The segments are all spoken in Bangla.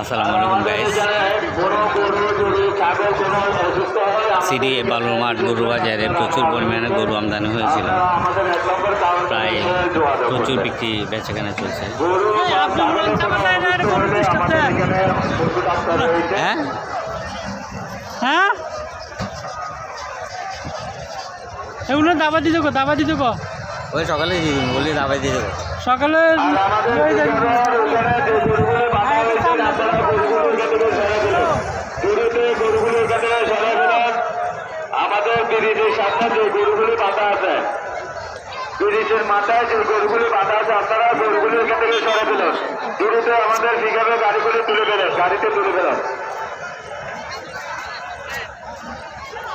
আসসালামু আলাইকুম গাইস। সিডি বালুরমাঠ গরু বাজারে প্রচুর পরিমাণে গরু আমদানি হয়েছিল, প্রায় প্রচুর বিক্রি বেচাকেনা চলছে। হ্যাঁ হ্যাঁ এগুলো দাবা দিতে গো, দাবা দিতে গো, ওই সকালে দিয়ে দিন বলি দাবাই দিয়ে দেবো। সকালে আমাদের ব্রিজের সামনে যে গরুগুলি বাঁধা আছে, ব্রিজের মাথায় যে গরুগুলি বাঁধা আছে, আপনারা গরুগুলি এখান থেকে সরে দিলেন। দূরতে আমাদের বিঘাবে গাড়িগুলি তুলে বেরোন, গাড়িতে তুলে বেরোন।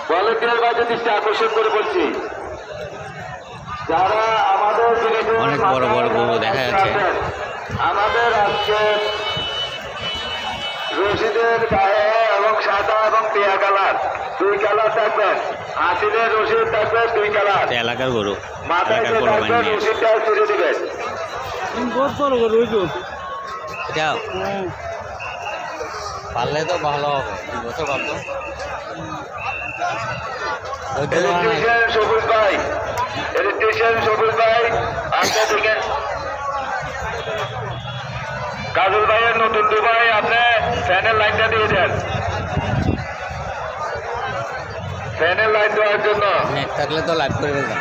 ভলেন্টিয়ার বাজে দৃষ্টি আকর্ষণ করে বলছি, যারা আমাদের অনেক বড় বড় গরু দেখা যাচ্ছে। আমাদের আজকে রশিদের গায়ে এবং সাদা এবং টিয়া কালার, দুই কালার থাকবেন। হাসিদের রশিদ থাকবে দুই কালার। এলাকার গরু, মাথায় এলাকার গরু থাকবে বানিয়ে রশিদটাও তুলে দিবেন। বহুত বড় গরু ওই তো। এটা পারলে তো ভালো হবে। বছর ভাবতো ইলেকট্রিশিয়ান সবুজ ভাই, ইলেকট্রিশিয়ান সবুজ ভাই, আপনার থেকে কাজল ভাইয়ের নতুন দুবাই, আপনি ফ্যানের লাইনটা দিয়ে দেন। ফ্যানের লাইন দেওয়ার জন্য নেট থাকলে তো লাইভ করে দেবেন।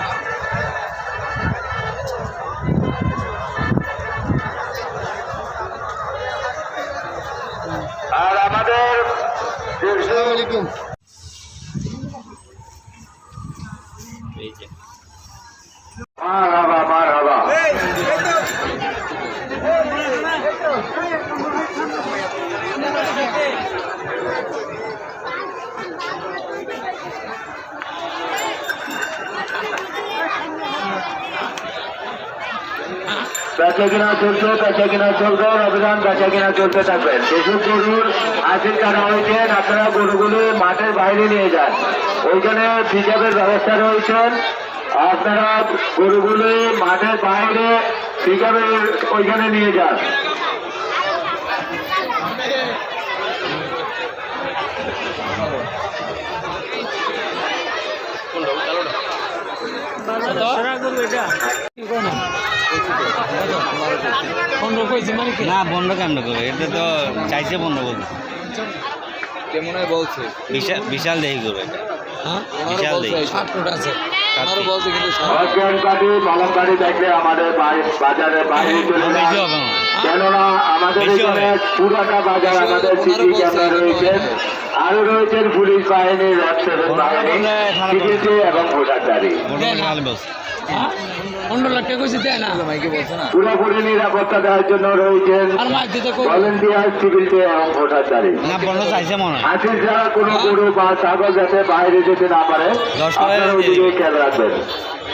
আর আমাদের এই যে মারহাবা মারহাবা। বেচা কিনা চলছে, বেচা কিনা চলবে, অভিযান বেচা কিনা চলতে থাকবেন। যেসব গরুর হাসিল কাটা হয়েছেন, আপনারা গরুগুলো মাঠের বাইরে নিয়ে যান, ওইখানে পিকআপের ব্যবস্থা রয়েছে। আপনারা গরুগুলো মাঠের বাইরে পিকআপের ওইখানে নিয়ে যান। না বন্ধ কেমন করবে? এটা তো চাইছে বন্ধ করবে। কেমন বলছে বিশাল দেখি করবে এটা। হ্যাঁ বিশাল দেখি আছে আমারও বলছে কিন্তু মালম গাড়ি দেখলে আমাদের বাজারে বাইরে চলে বেশি যায়, হবে না। কেননা আমাদের বেশি এখানে হবে। পুরাটা বাজার আমাদের সিসি ক্যামেরা রয়েছেন, আরো রয়েছেন পুলিশ বাহিনী, র্যাব বাহিনী, সিকিউরিটি এবং পোশাকধারী। মোটামুটি ভালো বলছে। 15 লাখ টাকা কইছে দেয় না। মাইকে বলছে না পুরোপুরি নিরাপত্তা দেওয়ার জন্য রয়েছেন আর মাছ দিতে কই ভলেন্টিয়ার, সিকিউরিটি এবং পোশাকধারী। না বন্ধ চাইছে মনে হয়। হাসিল ছাড়া কোনো গরু বা ছাগল যাতে বাইরে যেতে না পারে, 10 টাকা আপনারা দিয়ে ওইদিকে দিবেন। খেয়াল রাখবেন।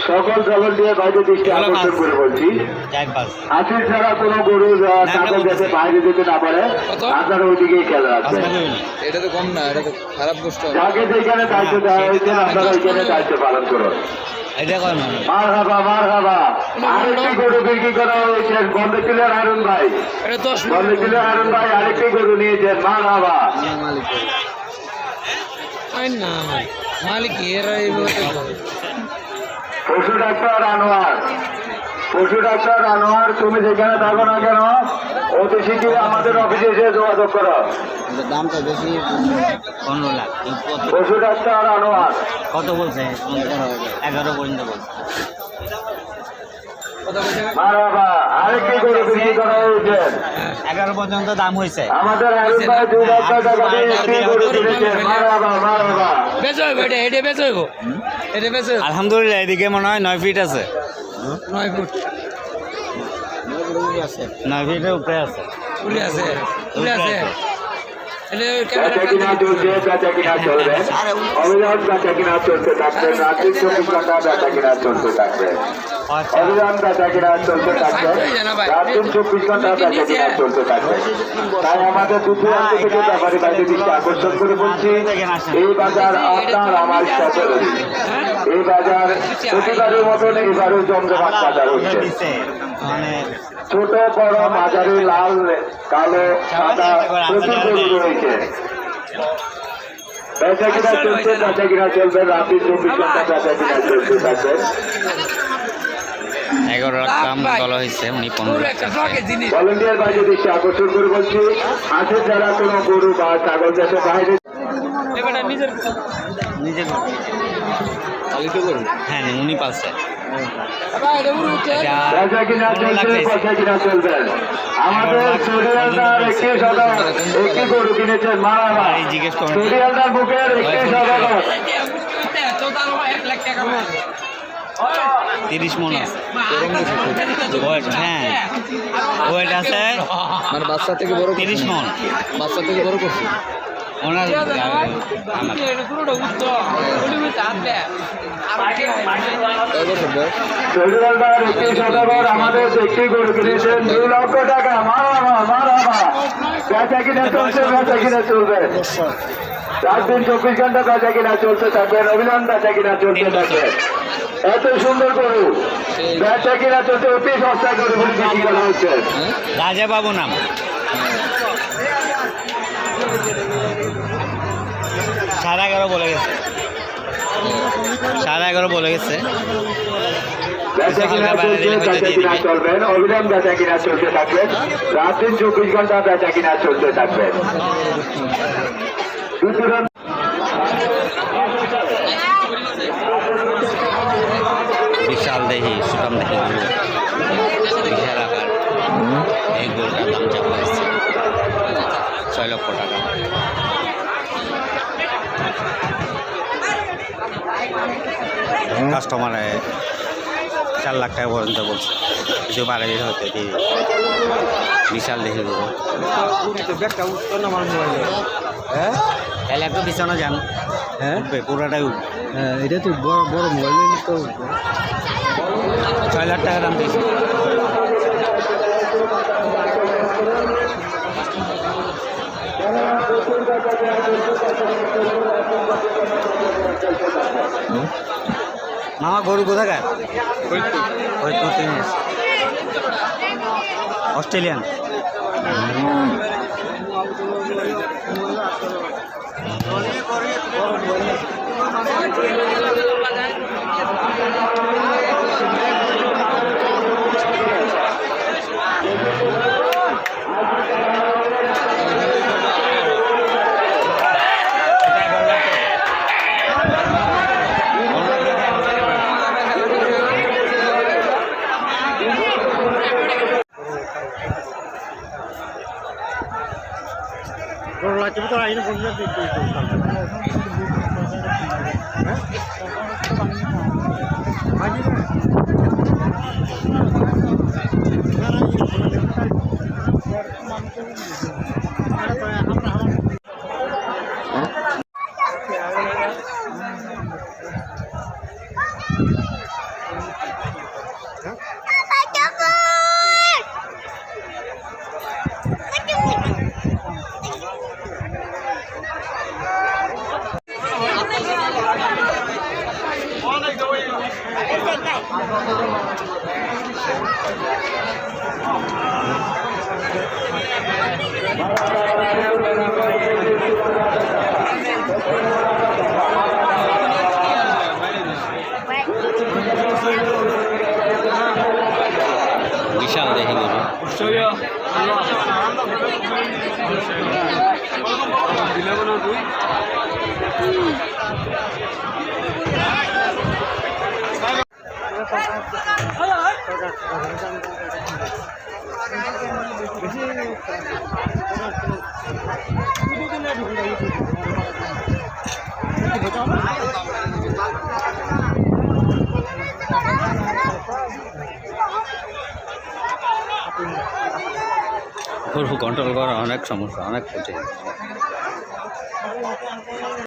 সকল ভলেন্টিয়ার বাইরে দৃষ্টি এগুলো আকর্ষণ মাছ। করে বলছি, যাই পাস হাসিল ছাড়া কোনো গরু বা ছাগল যাতে বাইরে যেতে না পারে, আপনারা ওইদিকে খেয়াল রাখবেন। এটা তো কম না, এটা তো খারাপ গোষ্ঠ যাকে যেখানে দায়িত্ব দেওয়া হয়েছে, আপনারা ওইখানে দায়িত্ব পালন করুন। এটা কয় মানে মারহাবা মারহাবা। আরেকটি গরু বিক্রি করা হয়েছে বন্ধকিলের হারুন ভাই, এটা 10 বন্ধকিলের হারুন ভাই আরেকটি গরু নিয়েছেন। মারহাবা। মালিক আই না মালিক এর এই পশু ডাক্তার আনোয়ার, পশু ডাক্তার আনোয়ার, তুমি যেখানে থাকো না কেন অতি শীঘ্রই আমাদের অফিসে এসে যোগাযোগ করো। দামটা বেশি 15 লাখ। পশু ডাক্তার আনোয়ার। কত বলছে? 11 পর্যন্ত বলছে। মারহাবা। আরেকটি গরু বিক্রি করা হয়েছে 11 পর্যন্ত দাম হয়েছে। আমাদের হারুন ভাই 2 লাখ টাকা দিয়ে একটি গরু কিনেছেন। মারহাবা মারহাবা। বেচো বেটা, এটা বেচো গো, এটা বেচো আলহামদুলিল্লাহ এদিকে মনে হয় 9 ফিট আছে। 9 ফুট 9 ফিটের উপরে আছে। উড়ে আছে, উড়ে আছে। এটা ক্যামেরা বেচা কিনা চলছে, বেচা কিনা চলবে, অভিযান বেচা কিনা চলতে থাকবে, রাত্রি 24 ঘন্টা বেচা কিনা চলতে থাকবে, আচ্ছা অভিযান বেচা কিনা চলতে থাকবে, রাত্রি 24 ঘন্টা বেচা কিনা চলতে থাকবে। তাই আমাদের দূরান্ত থেকে ব্যাপারী বাইরে দৃষ্টি আকর্ষণ করে বলছি, এই বাজার আপনার আমার সকলের। এই বাজার প্রতিবারের মতন এবারও জমজমাট বাজার হচ্ছে। মানে ছোট বড় মাঝারি লাল কালো সাদা প্রচুর গরু রয়েছে। বেচা কিনা চলছে, বেচা কিনা চলবে, রাত্রি 24 ঘন্টা বেচা কিনা চলতে থাকবে। 11 লাখ দাম বলা হয়েছে, উনি 15 লাখ চাচ্ছে। ভলেন্টিয়ার বাইরে দৃষ্টি আকর্ষণ করে বলছি, হাতে যারা কোনো গরু বা ছাগল যাতে বাইরে নিজের পালিত করুন। হ্যাঁ উনি পালছে। বেচা কিনা চলছে, বেচা কিনা চলবে। আমাদের সিরিয়ালদার একটি সদর একটি গরু কিনেছেন মারামা। জিজ্ঞেস করুন সিরিয়ালদার বুকের একটি সদর 30 মন আছে। ওয়েট, হ্যাঁ ওয়েট আছে মানে বাচ্চা থেকে বড় 30 মন। বাচ্চা থেকে বড় করছি। ওনার কয় বছর বয়স? সিরিয়ালদার একটি সদর আমাদের একটি গরু কিনেছেন 2 লক্ষ টাকা মারামা মারামা। বেচা কিনা চলছে, বেচা কিনা চলবে। রাত দিন 24 ঘন্টা বেচা কিনা চলতে থাকবে। অভিযান বেচা কিনা চলতে থাকবে। এত সুন্দর গরু বেচা কিনা চলতে অতি সস্তায় গরু বিক্রি করা হচ্ছে। রাজা বাবু নাম। 11.5 বলে গেছে, 11.5 বলে গেছে। বেচা কিনা চলছে, বেচা কিনা চলবেন। অবিরাম বেচা কিনা চলতে থাকবেন। রাত দিন 24 ঘন্টা বেচা কিনা চলতে থাকবেন। সুতরাং বিশাল দেহি, সুটাম দেহি গরু, বিশাল আকার। এই গরুটার দাম চাওয়া হয়েছে 6 লক্ষ টাকা। কাস্টমারে 4 লাখ টাকা পর্যন্ত বলছে, কিছু বাড়ে বের হতে দিয়ে। বিশাল দেখে গরু। তাহলে একটু বিছানা যান, হ্যাঁ উঠবে পুরোটাই উঠবে। হ্যাঁ এটা তো বড় বড় মোবাইল নিয়ে নিতে হবে। 6 লাখ টাকা দাম দিয়েছে। মামা গরু কোথাকার? অস্ট্রেলিয়ান। বিশাল দেখে গরু। গরু কন্ট্রোল করা অনেক সমস্যা, অনেক কঠিন।